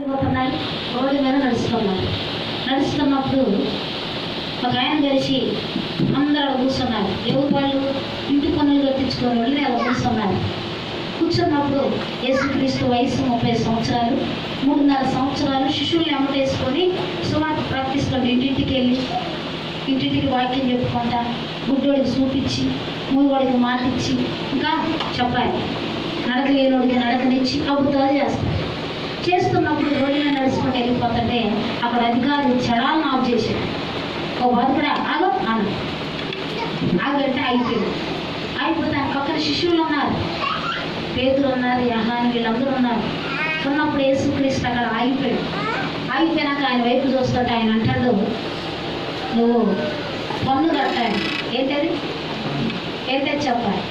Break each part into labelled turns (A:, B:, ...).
A: పోతున్నారు, రోడ్డు మీద నడుస్తున్నప్పుడు ఒక ఆయన కలిసి అందరూ కూర్చున్నారు. ఎవరు వాళ్ళు? ఇంటి పనులు కట్టించుకొని వెళ్ళి అలా కూర్చున్నప్పుడు యేసుక్రీస్తు వయసు 30 సంవత్సరాలు, 3.5 సంవత్సరాలు శిష్యుల్ని ఎమ్మటేసుకొని సువార్త ప్రకటిస్తుంటే ఇంటింటికి వాక్యం చెప్పుకుంటా, గుడ్డోడికి చూపించి, మూడివాడికి మాటిచ్చి, ఇంకా చెప్పాలి, నడకలేనోడికి నడకనిచ్చి అద్భుతాలు చేస్తున్నప్పుడు రోడ్డు మీద నడుచుకుంటూ వెళ్ళిపోతుంటే అక్కడ అధికారులు చడాలను ఆఫ్ చేశాడు. ఓ బాధకుడా ఆగంటే అయిపోతే ఆయన పక్కన శిష్యులు ఉన్నారు, పేతురు ఉన్నారు, యహాను, వీళ్ళందరూ ఉన్నారు. ఉన్నప్పుడు యేసుక్రీస్తు అక్కడ ఆగిపోయినాక ఆయన వైపు చూస్తుంటే ఆయన అంటాడు, నువ్వు పన్ను కట్టాలి. ఏంటది చెప్పాలి,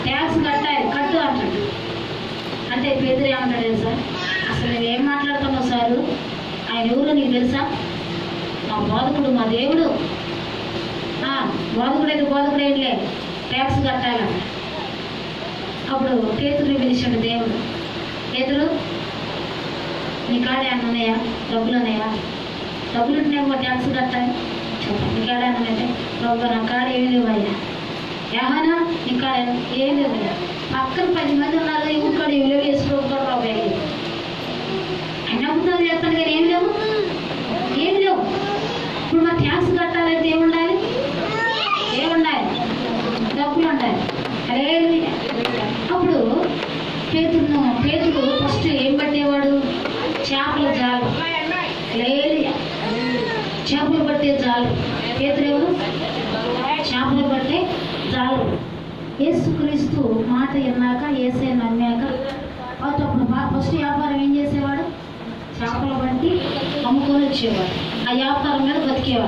A: ట్యాక్స్ కట్టాలి, కట్టు అంటాడు. అంటే పేతురు ఏమంటాడు తెలుసా? అసలు నువ్వేం మాట్లాడుతున్నావు సారు? ఆయన ఎవరో నీకు తెలుసా? మా బోధకుడు, మా దేవుడు. బోధకుడేంలే, ట్యాక్స్ కట్టాలంట. అప్పుడు పేతురు పిలిచాడు దేవుడు, పేతురు నీ కాడ ఏమన్నా ఉన్నాయా? డబ్బులు ఉన్నాయా? డబ్బులు ఉంటేనేమో ట్యాక్స్ కట్టాలి. చెప్పండి, నీ కాడ ఏమన్నాయంటే, ప్రభు నా కాడ ఏమి లేవయ్యా. యెహోవా నీ కాడ ఏం లేవయ్యా. పక్కన 10 మంది ఉన్నారు, ఇక్కడ ఏమి లేవు, వేసుకోకపోవడం ప్రభు ఆయన అబద్ధాలు చెప్తాను కానీ ఏం లేవు. ఇప్పుడు మా ట్యాక్స్ కట్టాలంటే ఏముండాలి? డబ్బులు ఉండాలి. అప్పుడు పేతుడు ఫస్ట్ ఏం పట్టేవాడు? చేపల జాలు. చేపలు పట్టే జాలు. పేతురు ఎవరు? చేపలు పట్టే జాలు. యేసుక్రీస్తు మాట విన్నాక, యేసే నమ్మాక అప్పుడు ఫస్ట్ వ్యాపారం ఏం చేసేవాడు? చేపలు పట్టి అమ్ముకొని వచ్చేవాడు. ఆ వ్యాపారం మీద బతికేవాడు.